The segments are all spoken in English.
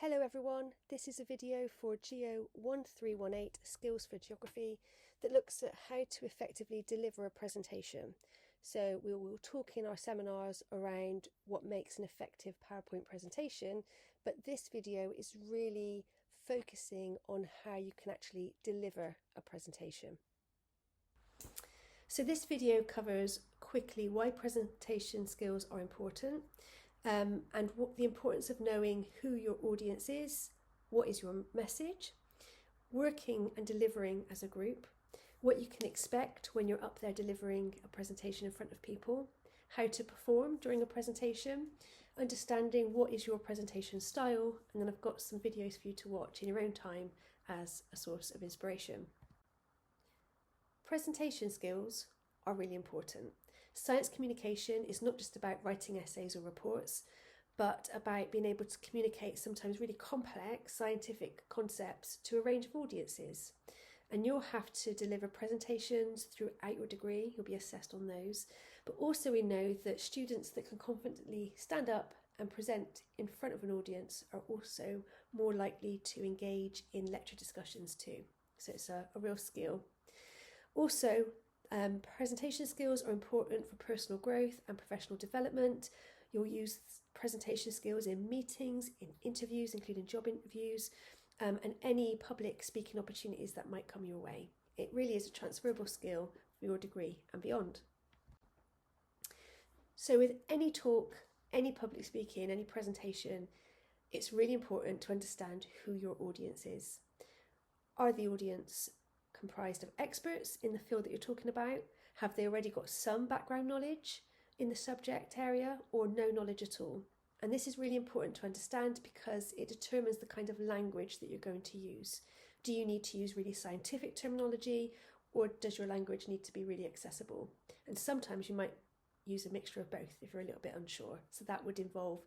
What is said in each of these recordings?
Hello everyone, this is a video for GEO1318 Skills for Geography that looks at how to effectively deliver a presentation. So we will talk in our seminars around what makes an effective PowerPoint presentation, but this video is really focusing on how you can actually deliver a presentation. So this video covers quickly why presentation skills are important, and what the importance of knowing who your audience is, what is your message, working and delivering as a group, what you can expect when you're up there delivering a presentation in front of people, how to perform during a presentation, understanding what is your presentation style, and then I've got some videos for you to watch in your own time as a source of inspiration. Presentation skills are really important. Science communication is not just about writing essays or reports, but about being able to communicate sometimes really complex scientific concepts to a range of audiences. And you'll have to deliver presentations throughout your degree, you'll be assessed on those, but also we know that students that can confidently stand up and present in front of an audience are also more likely to engage in lecture discussions too. So it's a real skill. Also, presentation skills are important for personal growth and professional development. You'll use presentation skills in meetings, in interviews, including job interviews, and any public speaking opportunities that might come your way. It really is a transferable skill for your degree and beyond. So with any talk, any public speaking, any presentation, it's really important to understand who your audience is. Are the audience comprised of experts in the field that you're talking about? Have they already got some background knowledge in the subject area or no knowledge at all? And this is really important to understand because it determines the kind of language that you're going to use. Do you need to use really scientific terminology, or does your language need to be really accessible? And sometimes you might use a mixture of both if you're a little bit unsure. So that would involve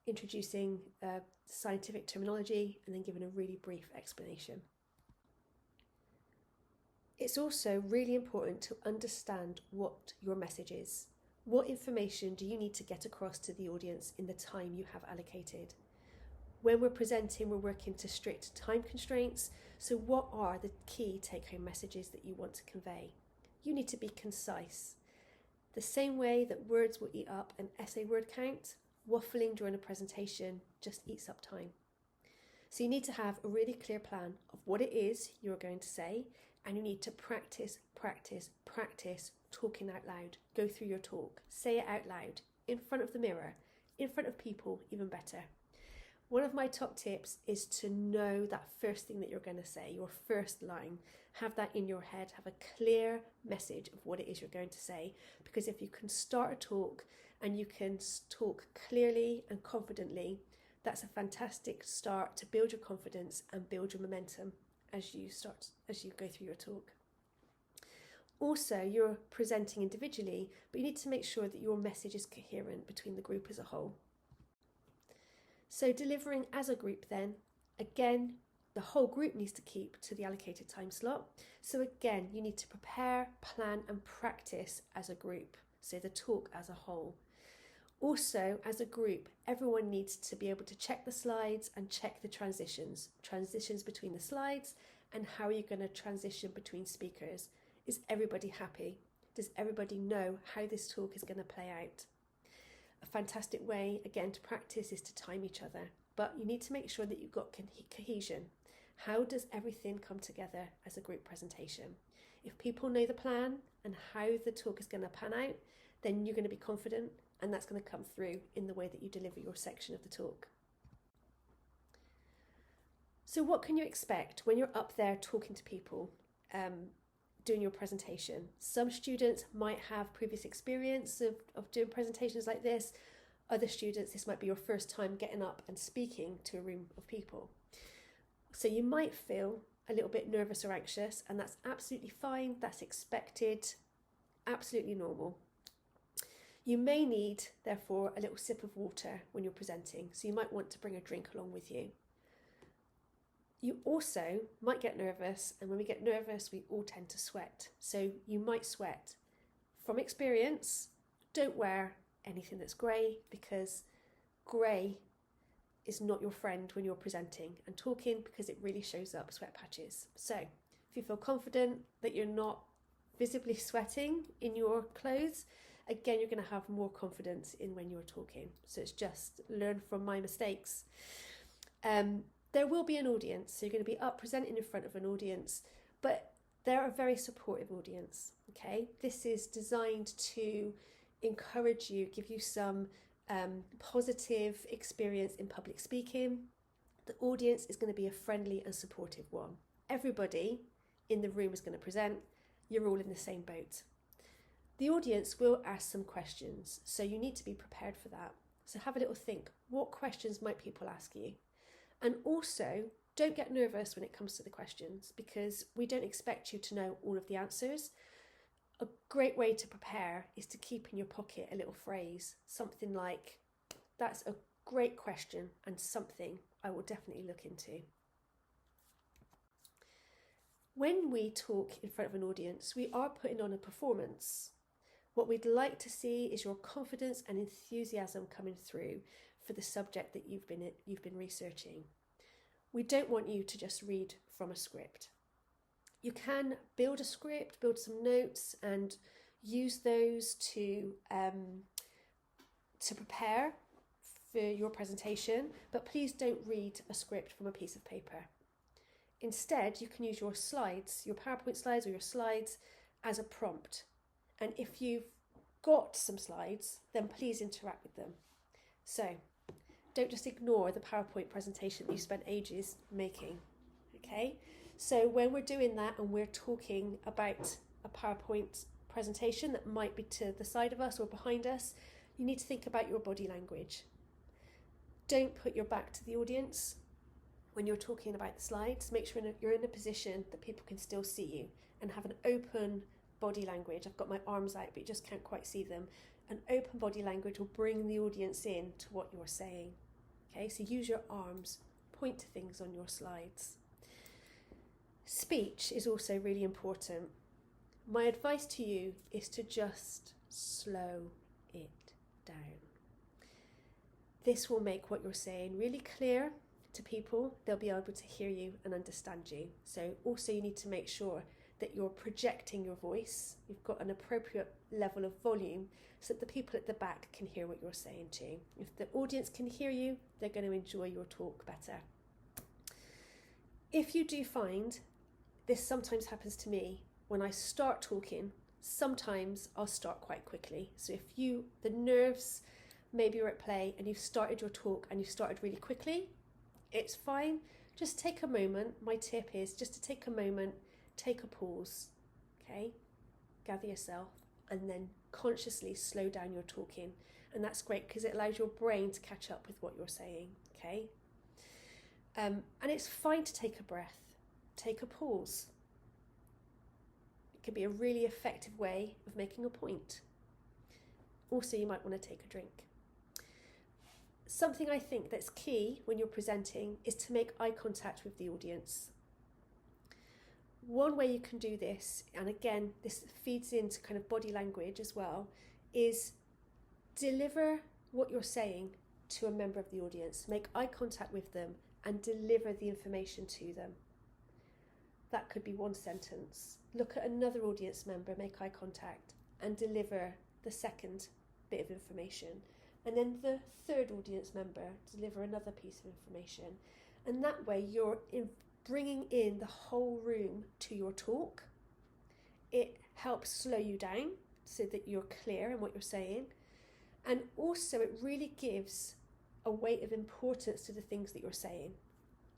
introducing scientific terminology and then giving a really brief explanation. It's also really important to understand what your message is. What information do you need to get across to the audience in the time you have allocated? When we're presenting, we're working to strict time constraints. So what are the key take-home messages that you want to convey? You need to be concise. The same way that words will eat up an essay word count, waffling during a presentation just eats up time. So you need to have a really clear plan of what it is you're going to say, and you need to practice talking out loud. Go through your talk, say it out loud, in front of the mirror, in front of people, even better. One of my top tips is to know that first thing that you're going to say, your first line. Have that in your head, have a clear message of what it is you're going to say, because if you can start a talk and you can talk clearly and confidently, that's a fantastic start to build your confidence and build your momentum as you go through your talk. Also, you're presenting individually, but you need to make sure that your message is coherent between the group as a whole. So delivering as a group then, again, the whole group needs to keep to the allocated time slot. So again, you need to prepare, plan and practice as a group, so the talk as a whole. Also, as a group, everyone needs to be able to check the slides and check the transitions between the slides, and how are you going to transition between speakers? Is everybody happy? Does everybody know how this talk is going to play out? A fantastic way, again, to practice is to time each other, but you need to make sure that you've got cohesion. How does everything come together as a group presentation? If people know the plan and how the talk is going to pan out, then you're going to be confident, and that's going to come through in the way that you deliver your section of the talk. So what can you expect when you're up there talking to people, doing your presentation? Some students might have previous experience of doing presentations like this. Other students, this might be your first time getting up and speaking to a room of people. So you might feel a little bit nervous or anxious, and that's absolutely fine, that's expected, absolutely normal. You may need, therefore, a little sip of water when you're presenting, so you might want to bring a drink along with you. You also might get nervous, and when we get nervous, we all tend to sweat. So you might sweat. From experience, don't wear anything that's grey, because grey is not your friend when you're presenting and talking, because it really shows up sweat patches. So if you feel confident that you're not visibly sweating in your clothes, again, you're going to have more confidence in when you're talking. So it's just learn from my mistakes. There will be an audience, so you're going to be up presenting in front of an audience, but they're a very supportive audience, okay? This is designed to encourage you, give you some positive experience in public speaking. The audience is going to be a friendly and supportive one. Everybody in the room is going to present. You're all in the same boat. The audience will ask some questions, so you need to be prepared for that. So have a little think. What questions might people ask you? And also, don't get nervous when it comes to the questions, because we don't expect you to know all of the answers. A great way to prepare is to keep in your pocket a little phrase, something like, "That's a great question and something I will definitely look into." When we talk in front of an audience, we are putting on a performance. What we'd like to see is your confidence and enthusiasm coming through for the subject that you've been researching. We don't want you to just read from a script. You can build a script, build some notes, and use those to prepare for your presentation, but please don't read a script from a piece of paper. Instead, you can use your slides, your PowerPoint slides or your slides, as a prompt. And if you've got some slides, then please interact with them. So don't just ignore the PowerPoint presentation that you spent ages making, okay? So when we're doing that and we're talking about a PowerPoint presentation that might be to the side of us or behind us, you need to think about your body language. Don't put your back to the audience when you're talking about the slides. Make sure you're in a position that people can still see you and have an open body language. I've got my arms out, but you just can't quite see them. An open body language will bring the audience in to what you're saying. Okay, so use your arms, point to things on your slides. Speech is also really important. My advice to you is to just slow it down. This will make what you're saying really clear to people. They'll be able to hear you and understand you. So also you need to make sure that you're projecting your voice. You've got an appropriate level of volume so that the people at the back can hear what you're saying too. If the audience can hear you, they're going to enjoy your talk better. If you do find, this sometimes happens to me, when I start talking, sometimes I'll start quite quickly. So if the nerves maybe are at play and you've started your talk and you've started really quickly, it's fine. Just take a moment. My tip is just to take a moment, take a pause, okay? Gather yourself and then consciously slow down your talking. And that's great because it allows your brain to catch up with what you're saying, okay? And it's fine to take a breath, take a pause. It can be a really effective way of making a point. Also, you might want to take a drink. Something I think that's key when you're presenting is to make eye contact with the audience. One way you can do this, and again, this feeds into kind of body language as well, is deliver what you're saying to a member of the audience. Make eye contact with them and deliver the information to them. That could be one sentence. Look at another audience member, make eye contact, and deliver the second bit of information. And then the third audience member, deliver another piece of information. And that way you're bringing in the whole room to your talk. It helps slow you down so that you're clear in what you're saying. And also it really gives a weight of importance to the things that you're saying.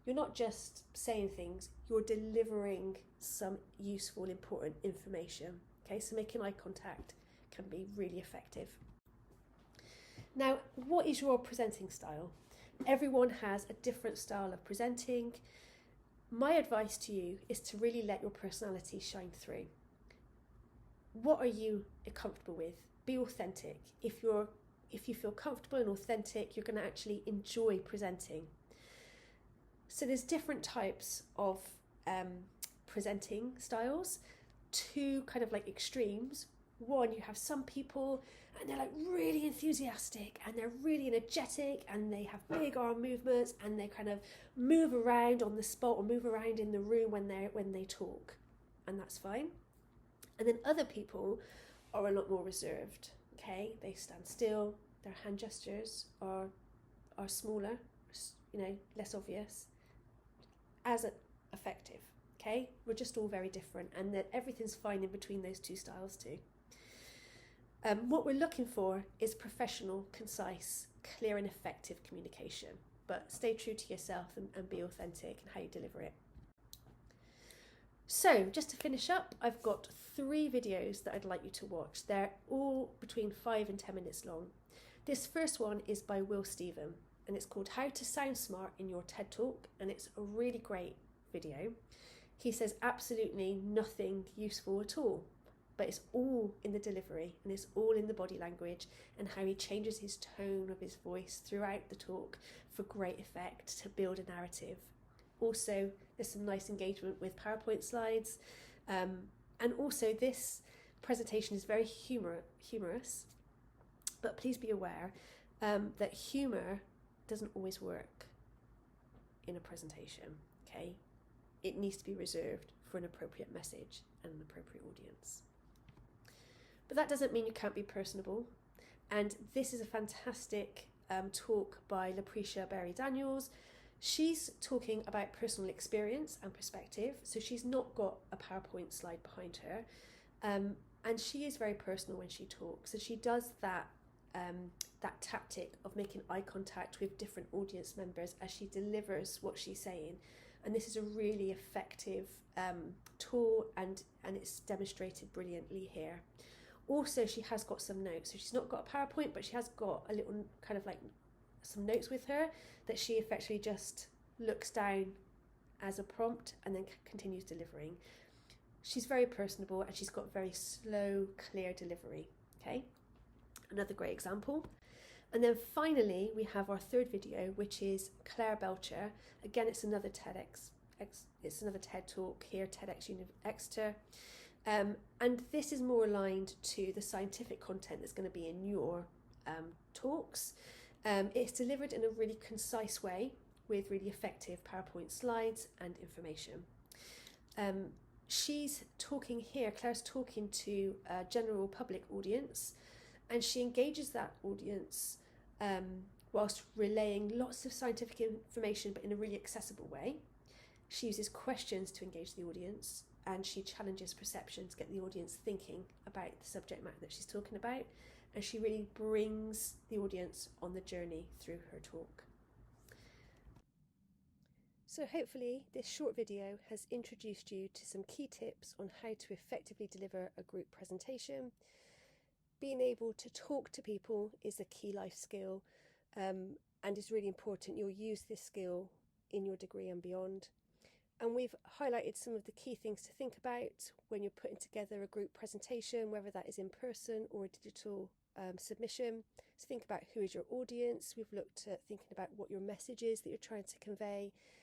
You're not just saying things, you're delivering some useful, important information. Okay, so making eye contact can be really effective. Now, what is your presenting style? Everyone has a different style of presenting. My advice to you is to really let your personality shine through. What are you comfortable with? Be authentic. If you feel comfortable and authentic, you're going to actually enjoy presenting. So there's different types of presenting styles. Two kind of like extremes. one, you have some people and they're like really enthusiastic and they're really energetic and they have big arm movements and they kind of move around on the spot or move around in the room when they talk, and that's fine. And then other people are a lot more reserved. Okay, they stand still, their hand gestures are smaller, less obvious, as effective. Okay, we're just all very different, and that everything's fine in between those two styles too. What we're looking for is professional, concise, clear and effective communication, but stay true to yourself and be authentic in how you deliver it. So just to finish up, I've got 3 videos that I'd like you to watch. They're all between 5 and 10 minutes long. This first one is by Will Stephen, and it's called How to Sound Smart in Your TED Talk, and it's a really great video. He says absolutely nothing useful at all, but it's all in the delivery and it's all in the body language and how he changes his tone of his voice throughout the talk for great effect to build a narrative. Also, there's some nice engagement with PowerPoint slides, and also this presentation is very humorous, but please be aware that humour doesn't always work in a presentation, okay? It needs to be reserved for an appropriate message and an appropriate audience. But that doesn't mean you can't be personable. And this is a fantastic talk by Lucretia Berry-Daniels. She's talking about personal experience and perspective. So she's not got a PowerPoint slide behind her. And she is very personal when she talks. And she does that tactic of making eye contact with different audience members as she delivers what she's saying. And this is a really effective tool, and it's demonstrated brilliantly here. Also, she has got some notes. So she's not got a PowerPoint, but she has got a little kind of like some notes with her that she effectively just looks down as a prompt and then continues delivering. She's very personable and she's got very slow, clear delivery. Okay, another great example. And then finally, we have our third video, which is Claire Belcher. Again, it's another it's another TED talk here, TEDx Exeter. And this is more aligned to the scientific content that's going to be in your talks. It's delivered in a really concise way with really effective PowerPoint slides and information. She's talking here, Claire's talking to a general public audience, and she engages that audience whilst relaying lots of scientific information, but in a really accessible way. She uses questions to engage the audience, and she challenges perception to get the audience thinking about the subject matter that she's talking about, and she really brings the audience on the journey through her talk. So hopefully this short video has introduced you to some key tips on how to effectively deliver a group presentation. Being able to talk to people is a key life skill, and it's really important you'll use this skill in your degree and beyond. And we've highlighted some of the key things to think about when you're putting together a group presentation, whether that is in person or a digital submission. So think about who is your audience. We've looked at thinking about what your message is that you're trying to convey.